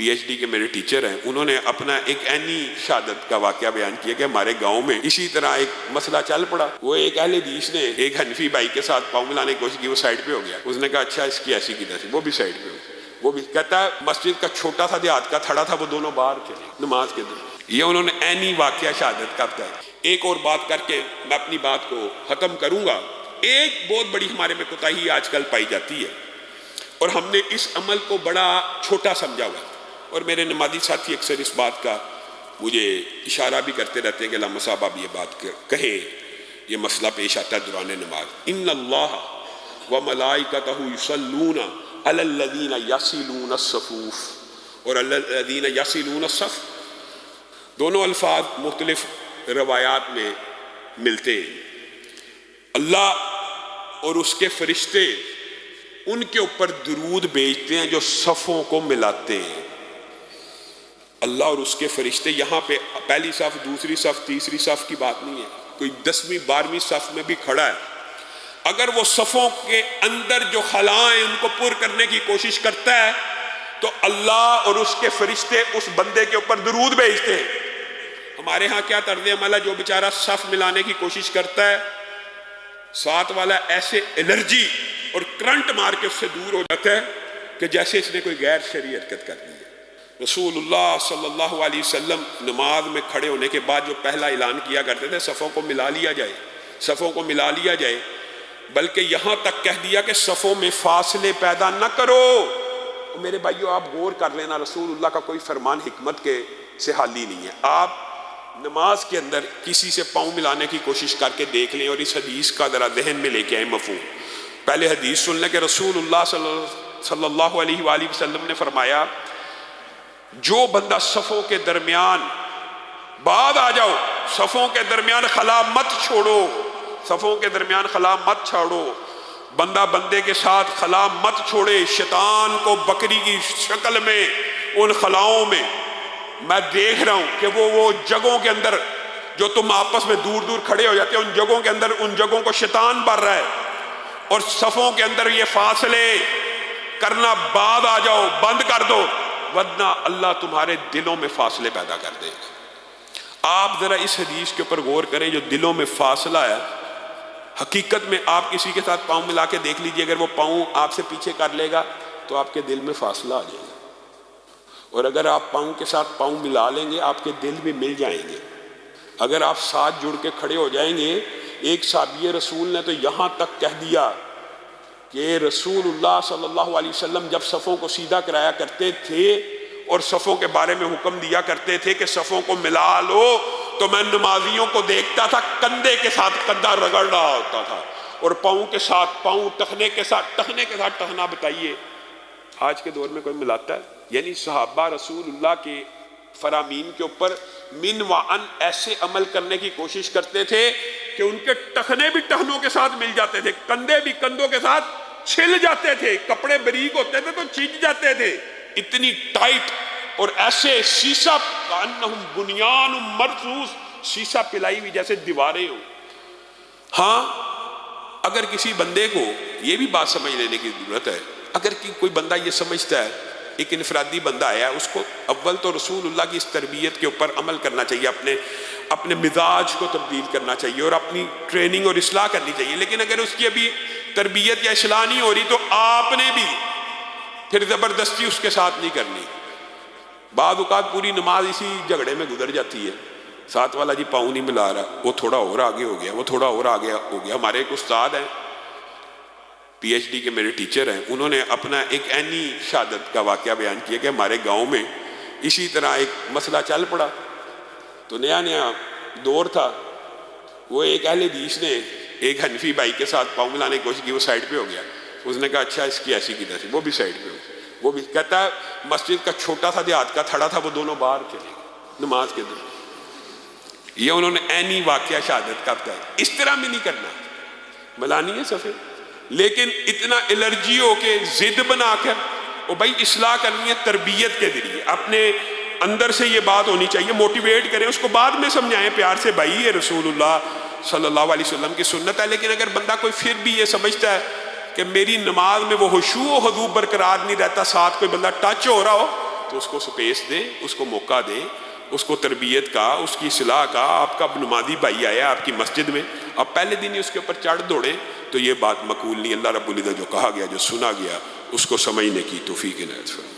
PhD کے میرے teacher ہیں، انہوں نے اپنا ایک عینی شہادت کا واقعہ بیان کیا کہ ہمارے گاؤں میں اسی طرح ایک مسئلہ چل پڑا۔ وہ ایک اہل حدیث نے ایک حنفی بھائی کے ساتھ پاؤں ملانے کی کوشش کی، وہ سائڈ پہ ہو گیا۔ اس نے کہا اچھا اس کی ایسی کی تیسی، وہ بھی سائڈ پہ ہو گیا۔ وہ بھی کہتا ہے مسجد کا چھوٹا سا دیہات کا تھڑا تھا، وہ دونوں باہر چلے نماز کے دن۔ یہ انہوں نے عینی واقعہ شہادت کا بتایا۔ ایک اور بات کر کے میں اپنی بات کو ختم کروں گا۔ ایک بہت بڑی ہمارے میں کوتاہی آج کل پائی جاتی ہے اور ہم نے اس عمل کو بڑا چھوٹا سمجھا ہوا ہے، اور میرے نمازی ساتھی اکثر اس بات کا مجھے اشارہ بھی کرتے رہتے ہیں کہ علامہ صاحب آپ یہ بات کہیں، یہ مسئلہ پیش آتا ہے دوران نماز۔ ان اللہ وملائکتہ یصلون علی الذین یصلون الصفوف اور الذین یصلون الصف، دونوں الفاظ مختلف روایات میں ملتے ہیں۔ اللہ اور اس کے فرشتے ان کے اوپر درود بھیجتے ہیں جو صفوں کو ملاتے ہیں۔ اللہ اور اس کے فرشتے، یہاں پہ پہلی صف، دوسری صف، تیسری صف کی بات نہیں ہے، کوئی 10ویں 12ویں صف میں بھی کھڑا ہے، اگر وہ صفوں کے اندر جو خلائیں ان کو پر کرنے کی کوشش کرتا ہے تو اللہ اور اس کے فرشتے اس بندے کے اوپر درود بھیجتے ہیں۔ ہمارے ہاں کیا طرز عمل ہے، جو بیچارہ صف ملانے کی کوشش کرتا ہے، ساتھ والا ایسے الرجی اور کرنٹ مار کے اس سے دور ہو جاتا ہے کہ جیسے اس نے کوئی غیر شرعی حرکت کر دی ہے۔ رسول اللہ صلی اللہ علیہ وسلم نماز میں کھڑے ہونے کے بعد جو پہلا اعلان کیا کرتے تھے، صفوں کو ملا لیا جائے، صفوں کو ملا لیا جائے، بلکہ یہاں تک کہہ دیا کہ صفوں میں فاصلے پیدا نہ کرو۔ میرے بھائیو آپ غور کر لینا، رسول اللہ کا کوئی فرمان حکمت کے سے حالی نہیں ہے۔ آپ نماز کے اندر کسی سے پاؤں ملانے کی کوشش کر کے دیکھ لیں اور اس حدیث کا ذرا ذہن میں لے کے آئیں مفہوم۔ پہلے حدیث سن لیں کہ رسول اللہ صلی اللہ علیہ وآلہ وسلم نے فرمایا، جو بندہ صفوں کے درمیان، بعد آ جاؤ، صفوں کے درمیان خلا مت چھوڑو، صفوں کے درمیان خلا مت چھوڑو، بندہ بندے کے ساتھ خلا مت چھوڑے۔ شیطان کو بکری کی شکل میں ان خلاؤں میں میں دیکھ رہا ہوں کہ وہ جگہوں کے اندر جو تم آپس میں دور دور کھڑے ہو جاتے ہیں، ان جگہوں کے اندر ان جگہوں کو شیطان بھر رہا ہے، اور صفوں کے اندر یہ فاصلے کرنا بعد آ جاؤ، بند کر دو، ورنہ اللہ تمہارے دلوں میں فاصلے پیدا کر دے گا۔ آپ ذرا اس حدیث کے اوپر غور کریں، جو دلوں میں فاصلہ ہے، حقیقت میں آپ کسی کے ساتھ پاؤں ملا کے دیکھ لیجئے، اگر وہ پاؤں آپ سے پیچھے کر لے گا تو آپ کے دل میں فاصلہ آ جائے گا، اور اگر آپ پاؤں کے ساتھ پاؤں ملا لیں گے آپ کے دل بھی مل جائیں گے۔ اگر آپ ساتھ جڑ کے کھڑے ہو جائیں گے، ایک صحابی رسول نے تو یہاں تک کہہ دیا کہ رسول اللہ صلی اللہ علیہ وسلم جب صفوں کو سیدھا کرایا کرتے تھے اور صفوں کے بارے میں حکم دیا کرتے تھے کہ صفوں کو ملا لو، تو میں نمازیوں کو دیکھتا تھا کندھے کے ساتھ کندھا رگڑ رہا ہوتا تھا، اور پاؤں کے ساتھ پاؤں، ٹخنے کے ساتھ ٹخنا۔ بتائیے آج کے دور میں کوئی ملاتا ہے؟ یعنی صحابہ رسول اللہ کے فرامین کے اوپر من وعن ایسے عمل کرنے کی کوشش کرتے تھے کہ ان کے ٹخنے بھی ٹخنوں کے ساتھ مل جاتے تھے، کندھے بھی کندھوں کے ساتھ چھل جاتے تھے، کپڑے بریک ہوتے تھے تو چھج جاتے تھے، اتنی ٹائٹ، اور ایسے شیشہ کانہم بنیان مرصوص، شیشہ پلائی ہوئی جیسے دیواریں ہوں۔ ہاں اگر کسی بندے کو یہ بھی بات سمجھ لینے کی ضرورت ہے، اگر کوئی بندہ یہ سمجھتا ہے، ایک انفرادی بندہ آیا، اس کو اول تو رسول اللہ کی اس تربیت کے اوپر عمل کرنا چاہیے، اپنے مزاج کو تبدیل کرنا چاہیے اور اپنی ٹریننگ اور اصلاح کرنی چاہیے۔ لیکن اگر اس کی ابھی تربیت یا اصلاح نہیں ہو رہی تو آپ نے بھی پھر زبردستی اس کے ساتھ نہیں کرنی۔ بعض اوقات پوری نماز اسی جھگڑے میں گزر جاتی ہے، ساتھ والا جی پاؤں نہیں ملا رہا، وہ تھوڑا اور آگے ہو گیا، وہ تھوڑا اور آگے ہو گیا۔ ہمارے ایک استاد ہیں، PhD کے میرے ٹیچر ہیں، انہوں نے اپنا ایک عینی شہادت کا واقعہ بیان کیا کہ ہمارے گاؤں میں اسی طرح ایک مسئلہ چل پڑا، تو نیا دور تھا، وہ ایک اہل حدیث نے ایک حنفی بھائی کے ساتھ پاؤں ملانے کی کوشش کی، وہ سائڈ پہ ہو گیا۔ اس نے کہا اچھا اس کی ایسی کی تیسی، وہ بھی سائڈ پہ ہو گیا۔ وہ بھی کہتا ہے مسجد کا چھوٹا سا دیہات کا تھڑا تھا، وہ دونوں باہر چلے گئے نماز کے دن۔ یہ انہوں نے عینی واقعہ شہادت کا بتایا۔ اس طرح بھی نہیں کرنا، ملانی ہے صفے، لیکن اتنا الرجی ہو کے ضد بنا کر، اور بھائی اصلاح کرنی ہے تربیت کے ذریعے، اپنے اندر سے یہ بات ہونی چاہیے، موٹیویٹ کریں اس کو، بعد میں سمجھائیں پیار سے، بھائی یہ رسول اللہ صلی اللہ علیہ وسلم کی سنت ہے۔ لیکن اگر بندہ کوئی پھر بھی یہ سمجھتا ہے کہ میری نماز میں وہ خشوع و خضوع برقرار نہیں رہتا، ساتھ کوئی بندہ ٹچ ہو رہا ہو، تو اس کو سپیس دیں، اس کو موقع دیں، اس کو تربیت کا، اس کی اصلاح کا۔ آپ کا نمازی بھائی آیا آپ کی مسجد میں، اب پہلے دن ہی اس کے اوپر چڑھ دوڑیں تو یہ بات مقبول نہیں۔ اللہ رب العزت جو کہا گیا، جو سنا گیا، اس کو سمجھنے کی توفیق عنایت فرمائے۔